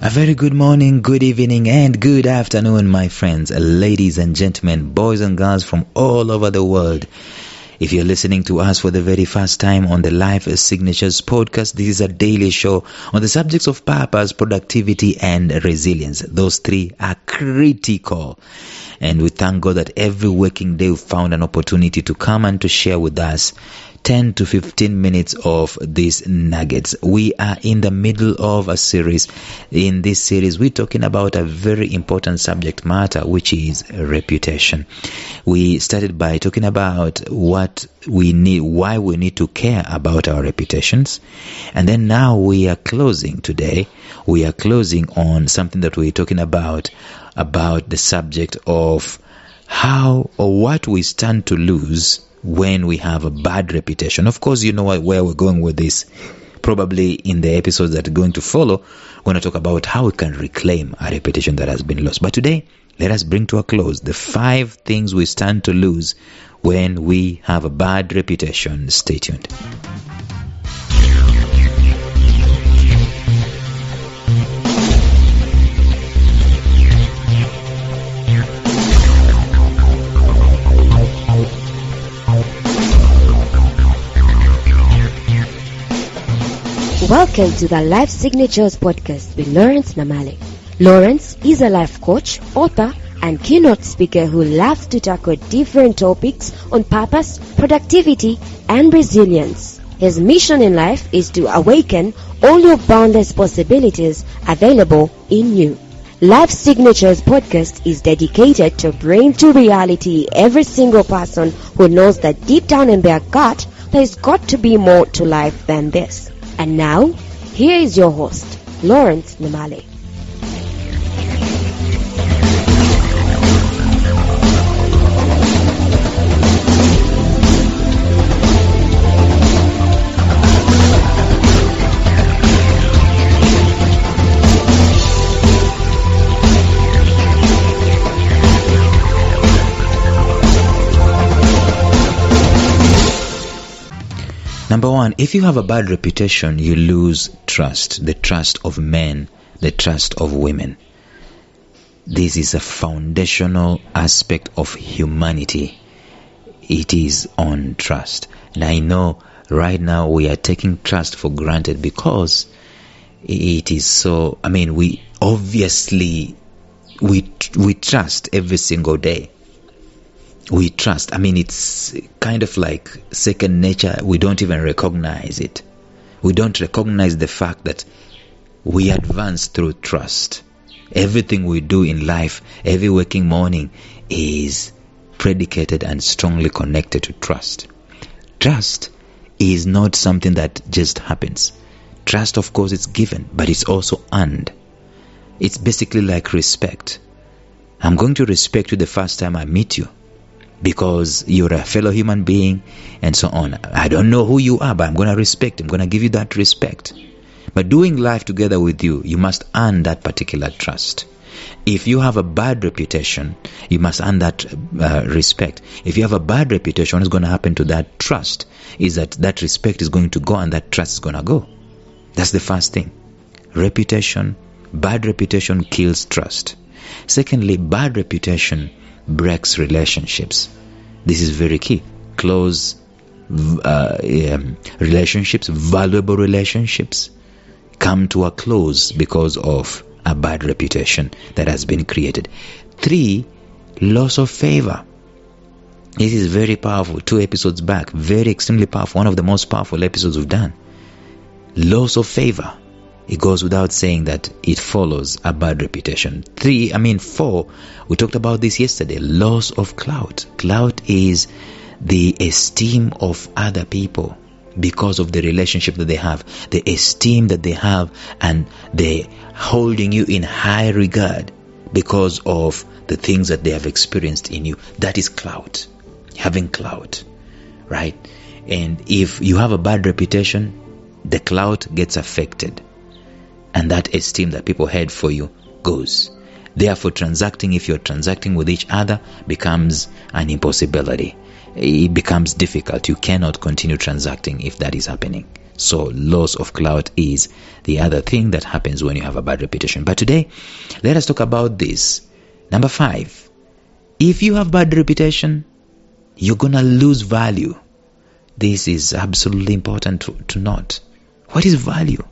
A very good morning, good evening, and good afternoon, my friends, ladies and gentlemen, boys and girls from all over the world. If you're listening to us for the very first time on the Life Signatures podcast, this is a daily show on the subjects of purpose, productivity, and resilience. Those three are critical. And we thank God that every working day we found an opportunity to come and to share with us 10 to 15 minutes of these nuggets. We are in the middle of a series. In this series, we're talking about a very important subject matter, which is reputation. We started by talking about what we need, why we need to care about our reputations. And then now we are closing today. We are closing on something that we're talking about the subject of how or what we stand to lose when we have a bad reputation. Of course, you know where we're going with this. Probably in the episodes that are going to follow, we're going to talk about how we can reclaim a reputation that has been lost. But today, let us bring to a close the 5 things we stand to lose when we have a bad reputation. Stay tuned. Welcome to the Life Signatures podcast with Lawrence Namale. Lawrence is a life coach, author, and keynote speaker who loves to tackle different topics on purpose, productivity, and resilience. His mission in life is to awaken all your boundless possibilities available in you. Life Signatures podcast is dedicated to bring to reality every single person who knows that deep down in their gut, there's got to be more to life than this. And now, here is your host, Lawrence Namale. Number 1, if you have a bad reputation, you lose trust, the trust of men, the trust of women. This is a foundational aspect of humanity. It is on trust. And I know right now we are taking trust for granted because it is so, we obviously, we trust every single day. We trust. It's kind of like second nature. We don't even recognize it. We don't recognize the fact that we advance through trust. Everything we do in life, every waking morning, is predicated and strongly connected to trust. Trust is not something that just happens. Trust, of course, is given, but it's also earned. It's basically like respect. I'm going to respect you the first time I meet you, because you're a fellow human being and so on. I don't know who you are, but I'm going to respect. I'm going to give you that respect. But doing life together with you, you must earn that particular trust. If you have a bad reputation, you must earn that respect. If you have a bad reputation, what's going to happen to that trust is that respect is going to go and that trust is going to go. That's the first thing. Bad reputation kills trust. Secondly, bad reputation breaks relationships. This is very key. Close relationships, valuable relationships, come to a close because of a bad reputation that has been created. 3, loss of favor. This is very powerful. 2 episodes back, very extremely powerful. One of the most powerful episodes we've done. Loss of favor. It goes without saying that it follows a bad reputation. 4, we talked about this yesterday, loss of clout. Clout is the esteem of other people because of the relationship that they have, the esteem that they have, and they holding you in high regard because of the things that they have experienced in you. That is clout, having clout, right? And if you have a bad reputation, the clout gets affected. And that esteem that people had for you goes. Therefore, if you're transacting with each other, becomes an impossibility. It becomes difficult. You cannot continue transacting if that is happening. So loss of clout is the other thing that happens when you have a bad reputation. But today, let us talk about this. Number 5, if you have bad reputation, you're going to lose value. This is absolutely important to note. What is value?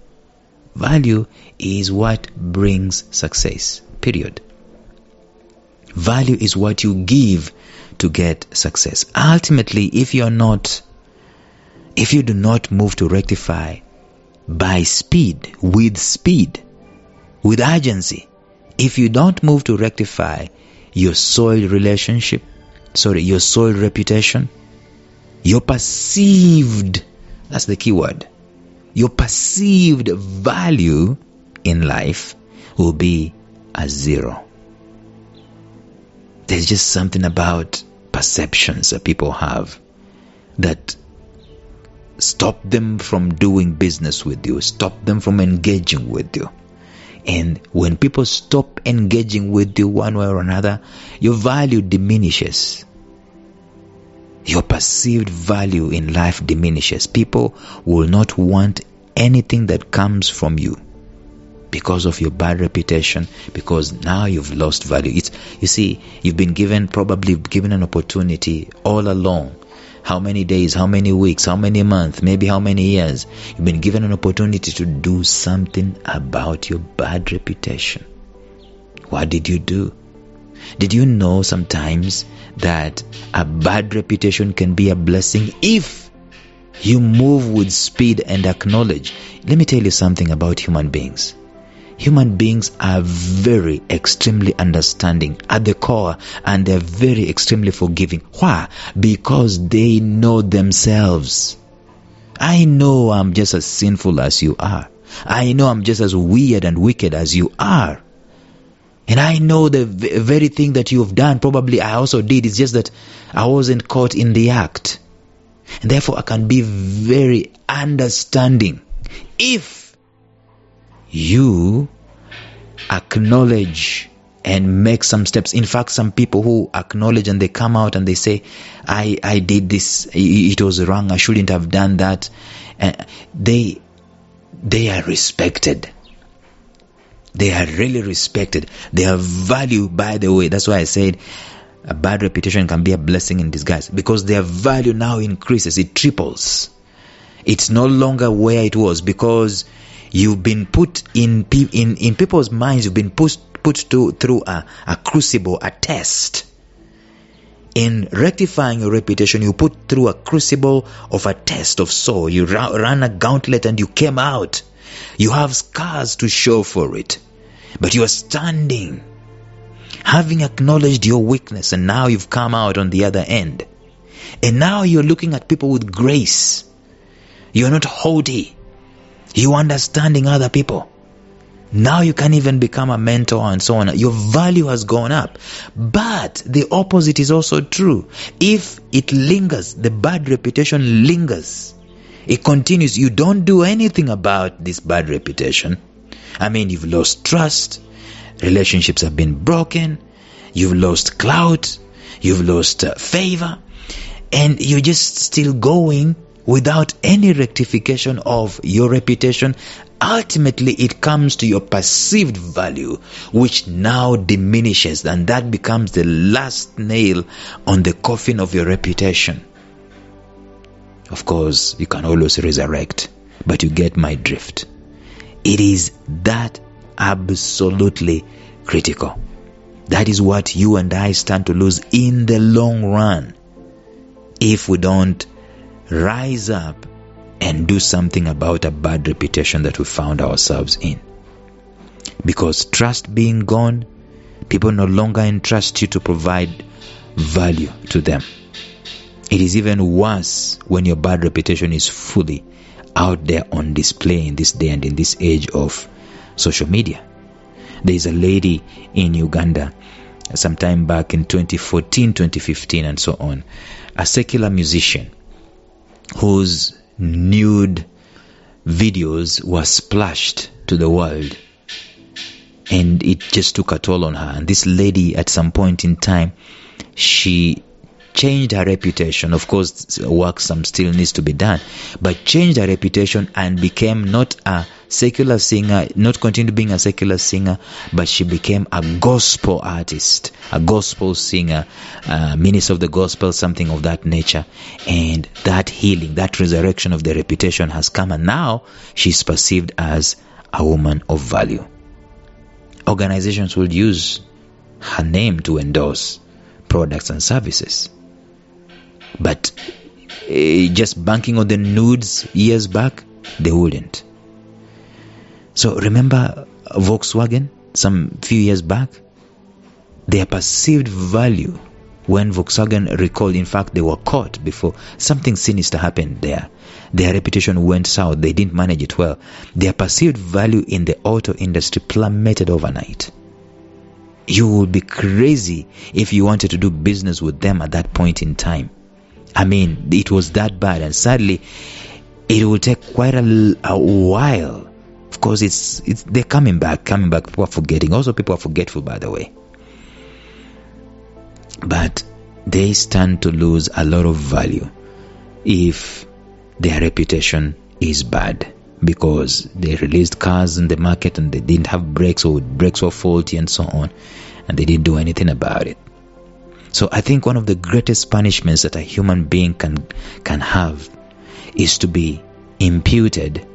Value is what brings success, period. Value is what you give to get success. Ultimately, if you do not move to rectify by speed, with urgency, if you don't move to rectify your soiled reputation, your perceived, that's the key word, your perceived value in life will be a 0. There's just something about perceptions that people have that stop them from doing business with you, stop them from engaging with you. And when people stop engaging with you one way or another, your value diminishes. Your perceived value in life diminishes. People will not want anything that comes from you because of your bad reputation, because now you've lost value. You see, you've been given an opportunity all along. How many days, how many weeks, how many months, maybe how many years, you've been given an opportunity to do something about your bad reputation. What did you do? Did you know sometimes that a bad reputation can be a blessing if you move with speed and acknowledge? Let me tell you something about human beings. Human beings are very extremely understanding at the core, and they're very extremely forgiving. Why? Because they know themselves. I know I'm just as sinful as you are. I know I'm just as weird and wicked as you are. And I know the very thing that you've done, probably I also did. It's just that I wasn't caught in the act. And therefore I can be very understanding. If you acknowledge and make some steps. In fact, some people who acknowledge and they come out and they say, I did this, it was wrong, I shouldn't have done that. They are respected. They are really respected. They are valued, by the way. That's why I said a bad reputation can be a blessing in disguise, because their value now increases, it triples. It's no longer where it was, because you've been put in people's minds, you've been put through a crucible, a test. In rectifying your reputation, you put through a crucible of a test of soul. You ran a gauntlet and you came out. You have scars to show for it. But you are standing, having acknowledged your weakness, and now you've come out on the other end. And now you're looking at people with grace. You're not haughty. You're understanding other people. Now you can even become a mentor and so on. Your value has gone up. But the opposite is also true. If it lingers, the bad reputation lingers, it continues, you don't do anything about this bad reputation. I mean, you've lost trust, relationships have been broken, you've lost clout, you've lost favor, and you're just still going without any rectification of your reputation. Ultimately, it comes to your perceived value, which now diminishes, and that becomes the last nail on the coffin of your reputation. Of course, you can always resurrect, but you get my drift. It is that absolutely critical. That is what you and I stand to lose in the long run if we don't rise up and do something about a bad reputation that we found ourselves in. Because trust being gone, people no longer entrust you to provide value to them. It is even worse when your bad reputation is fully out there on display in this day and in this age of social media. There is a lady in Uganda sometime back in 2014, 2015 and so on, a secular musician whose nude videos were splashed to the world, and it just took a toll on her. And this lady, at some point in time, she changed her reputation. Of course, some still needs to be done, but changed her reputation and became not a secular singer, not continued being a secular singer, but she became a gospel artist, a gospel singer, minister of the gospel, something of that nature. And that healing, that resurrection of the reputation has come, and now she's perceived as a woman of value. Organizations will use her name to endorse products and services. But just banking on the nudes years back, they wouldn't. So remember Volkswagen some few years back? Their perceived value when Volkswagen recalled, in fact they were caught before something sinister happened there. Their reputation went south. They didn't manage it well. Their perceived value in the auto industry plummeted overnight. You would be crazy if you wanted to do business with them at that point in time. I mean, it was that bad, and sadly, it will take quite a while. Of course, they're coming back. People are forgetting. Also, people are forgetful, by the way. But they stand to lose a lot of value if their reputation is bad, because they released cars in the market and they didn't have brakes, or brakes were faulty and so on, and they didn't do anything about it. So I think one of the greatest punishments that a human being can have is to be imputed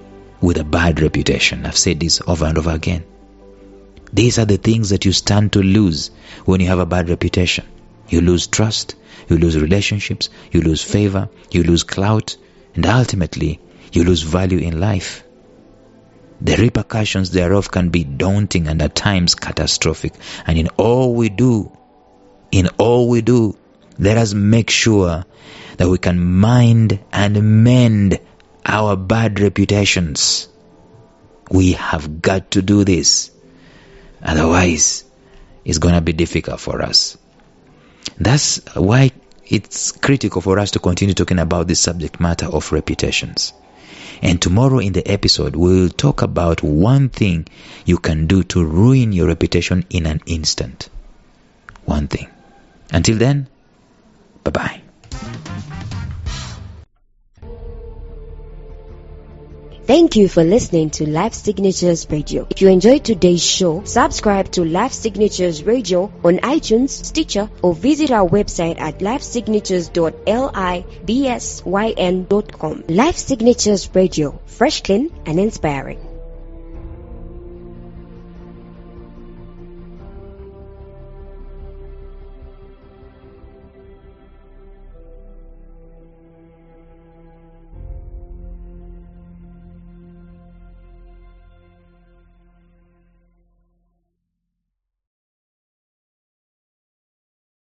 with a bad reputation. I've said this over and over again. These are the things that you stand to lose when you have a bad reputation. You lose trust, you lose relationships, you lose favor, you lose clout, and ultimately you lose value in life. The repercussions thereof can be daunting and at times catastrophic. And in all we do, let us make sure that we can mind and mend our bad reputations. We have got to do this. Otherwise, it's going to be difficult for us. That's why it's critical for us to continue talking about this subject matter of reputations. And tomorrow in the episode, we'll talk about one thing you can do to ruin your reputation in an instant. One thing. Until then, bye-bye. Thank you for listening to Life Signatures Radio. If you enjoyed today's show, subscribe to Life Signatures Radio on iTunes, Stitcher, or visit our website at lifesignatures.libsyn.com. Life Signatures Radio, fresh, clean, and inspiring.